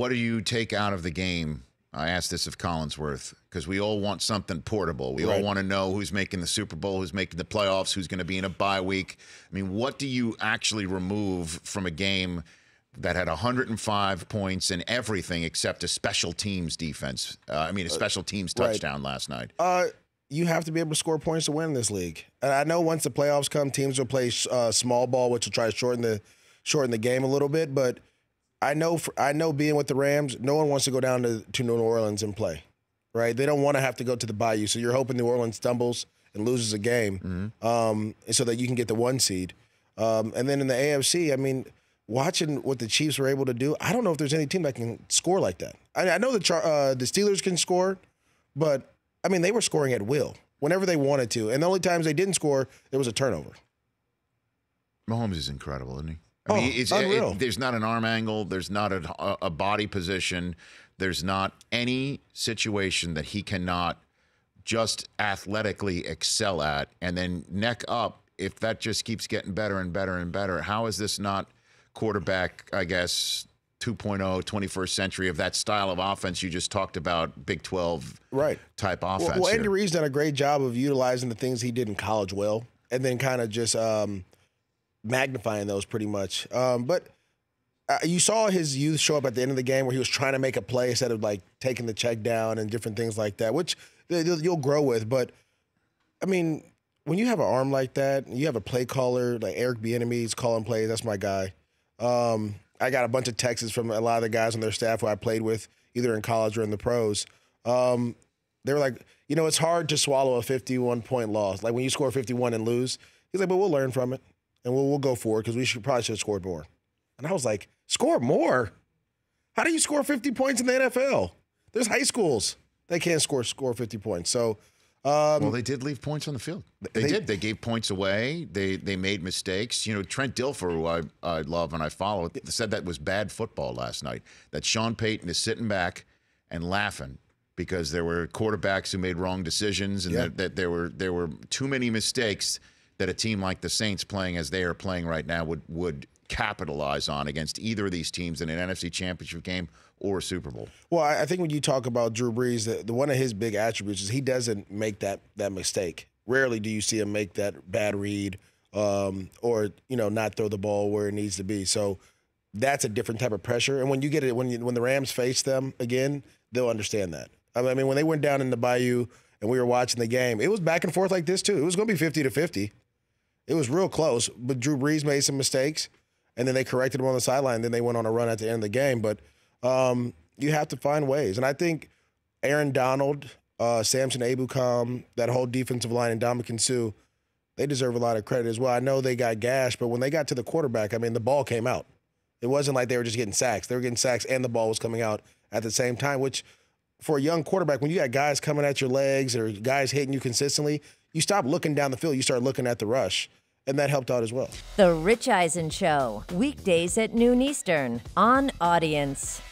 what do you take out of the game? I asked this of Collinsworth because we all want something portable. We all want to know who's making the Super Bowl, who's making the playoffs, who's going to be in a bye week. I mean, what do you actually remove from a game that had 105 points and everything except a special teams defense? A special teams touchdown last night. You have to be able to score points to win this league. And I know once the playoffs come, teams will play small ball, which will try to shorten the game a little bit. But I know being with the Rams, no one wants to go down to New Orleans and play, right? They don't want to have to go to the Bayou. So you're hoping New Orleans stumbles and loses a game so that you can get the 1 seed. And then in the AFC, I mean, watching what the Chiefs were able to do, I don't know if there's any team that can score like that. I know the Steelers can score, but, I mean, they were scoring at will whenever they wanted to. And the only times they didn't score, there was a turnover. Mahomes is incredible, isn't he? I mean, unreal. There's not an arm angle. There's not a body position. There's not any situation that he cannot just athletically excel at. And then neck up, if that just keeps getting better and better and better, how is this not quarterback, I guess, 2.0, 21st century of that style of offense you just talked about, Big 12 type offense? Well, Andy Reid's done a great job of utilizing the things he did in college well and then kind of just magnifying those pretty much. But you saw his youth show up at the end of the game where he was trying to make a play instead of like taking the check down and different things like that, which you'll grow with. But, I mean, when you have an arm like that, you have a play caller like Eric Bieniemy's calling plays. That's my guy. I got a bunch of texts from a lot of the guys on their staff who I played with, either in college or in the pros. They were like, it's hard to swallow a 51-point loss. Like when you score 51 and lose, he's like, but we'll learn from it. And we'll go forward because we probably should have scored more. And I was like, score more? How do you score 50 points in the NFL? There's high schools. They can't score 50 points. So, well, they did leave points on the field. They did. They gave points away. They made mistakes. Trent Dilfer, who I love and I follow, said that was bad football last night, that Sean Payton is sitting back and laughing because there were quarterbacks who made wrong decisions and that there were too many mistakes that a team like the Saints playing as they are playing right now would capitalize on against either of these teams in an NFC Championship game or a Super Bowl. Well, I think when you talk about Drew Brees, the one of his big attributes is he doesn't make that mistake. Rarely do you see him make that bad read or not throw the ball where it needs to be. So that's a different type of pressure. And when you get it, when the Rams face them again, they'll understand that. I mean, when they went down in the Bayou and we were watching the game, it was back and forth like this too. It was going to be 50-50. It was real close, but Drew Brees made some mistakes, and then they corrected him on the sideline. Then they went on a run at the end of the game. But you have to find ways. And I think Aaron Donald, Samson Ebukam, that whole defensive line, and Ndamukong Suh, they deserve a lot of credit as well. I know they got gashed, but when they got to the quarterback, I mean, the ball came out. It wasn't like they were just getting sacks. They were getting sacks, and the ball was coming out at the same time, which for a young quarterback, when you got guys coming at your legs or guys hitting you consistently, you stop looking down the field. You start looking at the rush. And that helped out as well. The Rich Eisen Show, weekdays at noon Eastern on Audience.